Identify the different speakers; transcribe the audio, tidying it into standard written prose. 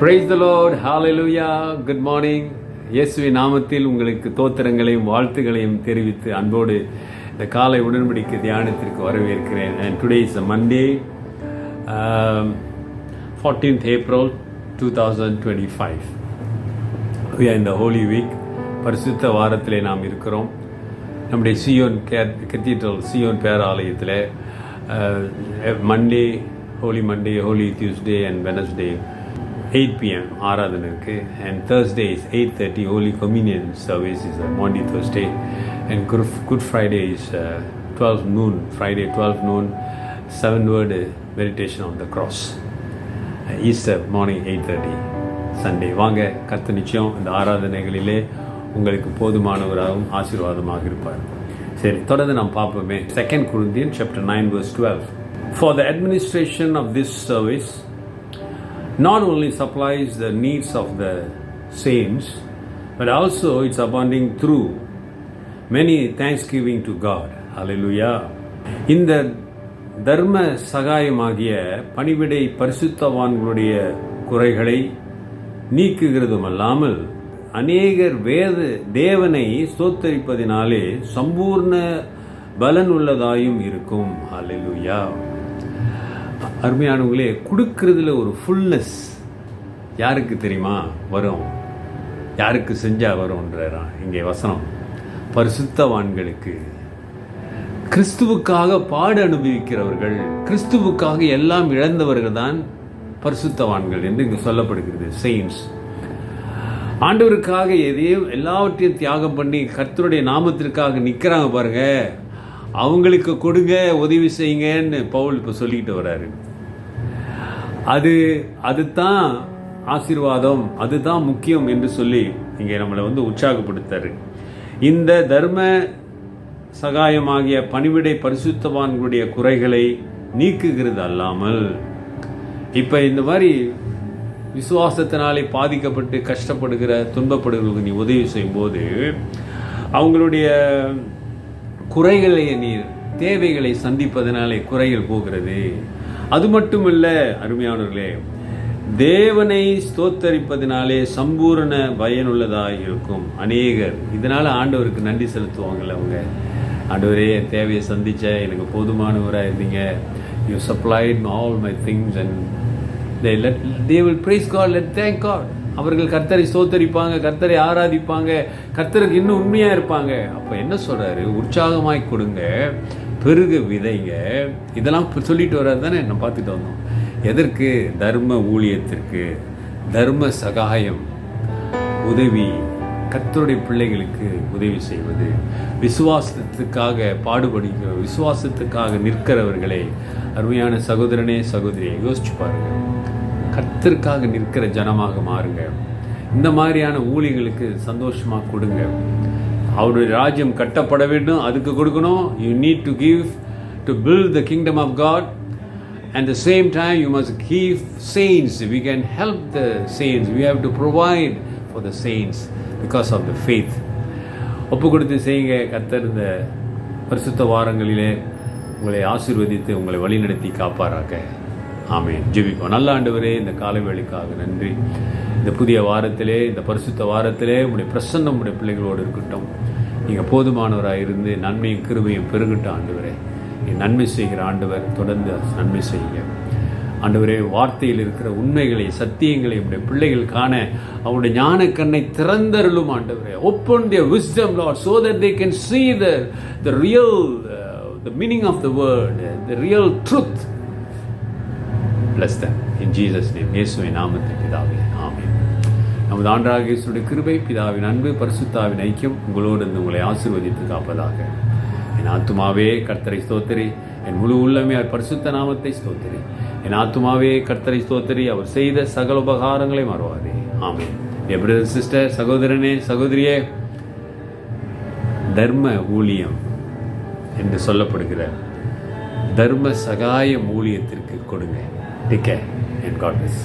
Speaker 1: Praise the Lord, hallelujah, good morning. இயேசுவின் நாமத்தில் உங்களுக்கு தோத்திரங்களையும் வாழ்த்துகளையும் தெரிவித்து அன்போடு இந்த காலை உடன்படிக்கை தியானத்திற்கு வரவேற்கிறேன். And today is a Monday, 14th April 2025. We are in the Holy Week. பரிசுத்த வாரத்திலே நாம் இருக்கிறோம். நம்முடைய சியோன் கத்தீட்ரல் சியோன் பேராலயத்தில் Monday, holy Monday, holy Tuesday and Wednesday 8 p.m. ஆராதனை இருக்குது. And Thursday is 8:30 Holy Communion service is Monday, Thursday, and Good Friday is 12 noon, Friday 12 noon, 7-word meditation on the cross. Easter morning 8:30 Sunday. வாங்க, கர்த்தர் நிச்சயம் இந்த ஆராதனைகளிலே உங்களுக்கு போதுமானவராகவும் ஆசீர்வாதமாக இருப்பார். சரி, தொடர்ந்து நாம் பார்ப்போமே. 2 Corinthians chapter 9 verse 12. For the administration of this service not only supplies the needs of the saints, but also it's abounding through many thanksgiving to God. Hallelujah. இந்த தர்ம சகாயமாகிய பணிவிடை பரிசுத்தவான்களுடைய குறைகளை நீக்குகிறதும் அல்லாமல் அநேகர் தேவனை ஸ்தோத்தரிப்பதினாலே சம்பூர்ண பலன் உள்ளதாயும் இருக்கும். ஹல்லேலூயா. அருமையானவங்களே, கொடுக்கறதுல ஒரு ஃபுல்னஸ் யாருக்கு தெரியுமா வரும்? யாருக்கு செஞ்சால் வரும்ன்றான் இங்கே வசனம். பரிசுத்தவான்களுக்கு, கிறிஸ்துவுக்காக பாடு அனுபவிக்கிறவர்கள், கிறிஸ்துவுக்காக எல்லாம் இழந்தவர்கள் தான் பரிசுத்தவான்கள் என்று இங்கு சொல்லப்படுகிறது. செயின்ஸ் ஆண்டவருக்காக எல்லாவற்றையும் தியாகம் பண்ணி கர்த்தருடைய நாமத்திற்காக நிற்கிறாங்க பாருங்க, அவங்களுக்கு கொடுங்க, உதவி செய்யுங்கன்னு பவுல் இப்போ சொல்லிக்கிட்டு வர்றாரு. அதுதான் ஆசீர்வாதம், அதுதான் முக்கியம் என்று சொல்லி இங்கே நம்மளை உற்சாகப்படுத்தாரு. இந்த தர்ம சகாயமாகிய பணிவிடை பரிசுத்தவான்களுடைய குறைகளை நீக்குகிறது அல்லாமல், இப்போ இந்த மாதிரி விசுவாசத்தினாலே பாதிக்கப்பட்டு கஷ்டப்படுகிற துன்பப்படுகிறவர்களுக்கு நீ உதவி செய்யும்போது அவங்களுடைய குறைகளை நீர் தேவைகளை சந்திப்பதனாலே குறைகள் போகிறது. அது மட்டுமல்ல அருமையானவர்களே, தேவனை ஸ்தோத்தரிப்பதனாலே சம்பூர்ண பயனுள்ளதாக இருக்கும். அநேகர் இதனால் ஆண்டவருக்கு நன்றி செலுத்துவாங்கள்ல. அவங்க, ஆண்டவரே தேவையை சந்திச்ச, எனக்கு போதுமானவராக இருந்தீங்க, you supplied all my things and they will praise God, let thank God. அவர்கள் கர்த்தரை ஸ்தோத்தரிப்பாங்க, கர்த்தரை ஆராதிப்பாங்க, கர்த்தருக்கு இன்னும் உண்மையாக இருப்பாங்க. அப்போ என்ன சொல்கிறாரு? உற்சாகமாய் கொடுங்க, பெருக விதைங்க. இதெல்லாம் சொல்லிட்டு வர்றாரு தானே, நம்ம பார்த்துட்டு வந்தோம். எதற்கு? தர்ம ஊழியத்திற்கு, தர்ம சகாயம், உதவி, கர்த்தருடைய பிள்ளைகளுக்கு உதவி செய்வது, விசுவாசத்துக்காக பாடுபடுகிற, விசுவாசத்துக்காக நிற்கிறவர்களை. அருமையான சகோதரனே சகோதரியை யோசிச்சு பாருங்க, கர்த்தருக்காக நிற்கிற ஜனமாக மாறுங்க. இந்த மாதிரியான ஊழியர்களுக்கு சந்தோஷமாக கொடுங்க. அவருடைய ராஜ்யம் கட்டப்பட வேண்டும், அதுக்கு கொடுக்கணும். You need to give to build the kingdom of God. At the same time you must give saints. We can help the saints. We have to provide for the saints because of the faith. ஒப்பு கொடுத்து செய்யுங்க. கர்த்தர் இந்த பரிசுத்த வாரங்களிலே உங்களை ஆசீர்வதித்து உங்களை வழிநடத்தி காப்பாராக. ஆமென். ஜெபிப்போம். நல்ல ஆண்டவரே, இந்த காலை வேளைக்காக நன்றி. இந்த புதிய வாரத்திலே, இந்த பரிசுத்த வாரத்திலே உங்களுடைய பிரசன்னம் உங்களுடைய பிள்ளைகளோடு இருக்கட்டும். நீங்கள் போதுமானவராக இருந்து நன்மையும் கிருபையும் பெருகட்டும். ஆண்டவரே, நீ நன்மை செய்கிற ஆண்டவர், தொடர்ந்து நன்மை செய்யுங்க ஆண்டவரே. வார்த்தையில் இருக்கிற உண்மைகளை, சத்தியங்களை உடைய பிள்ளைகள் காண அவருடைய ஞான கண்ணை திறந்தருளும் ஆண்டவரே. Open their wisdom, Lord, so that they can see the real the meaning of the word, the real truth. Bless them in Jesus name. இயேசுவின் நாமத்தில் பிதாவே, ஆமென். நமது ஆண்டவராகிய இயேசுவுடைய கிருபை, பிதாவின் அன்பு, பரிசுத்தாவின் ஐக்கியம் உங்களோடு உங்களை ஆசீர்வதித்து காப்பதாக. என் ஆத்துமாவே கர்த்தரை ஸ்தோத்திரி, என் முழு உள்ளமே பரிசுத்த நாமத்தை ஸ்தோத்திரி. என் ஆத்துமாவே கர்த்தரை ஸ்தோத்திரி, அவர் செய்த சகல உபகாரங்களை மறவாதே. ஆமென். என் பிரதர் சிஸ்டர், சகோதரனே சகோதரியே, தர்ம ஊழியம் என்று சொல்லப்படுகிற தர்ம சகாய ஊழியத்திற்கு கொடுங்க. Take care and God bless.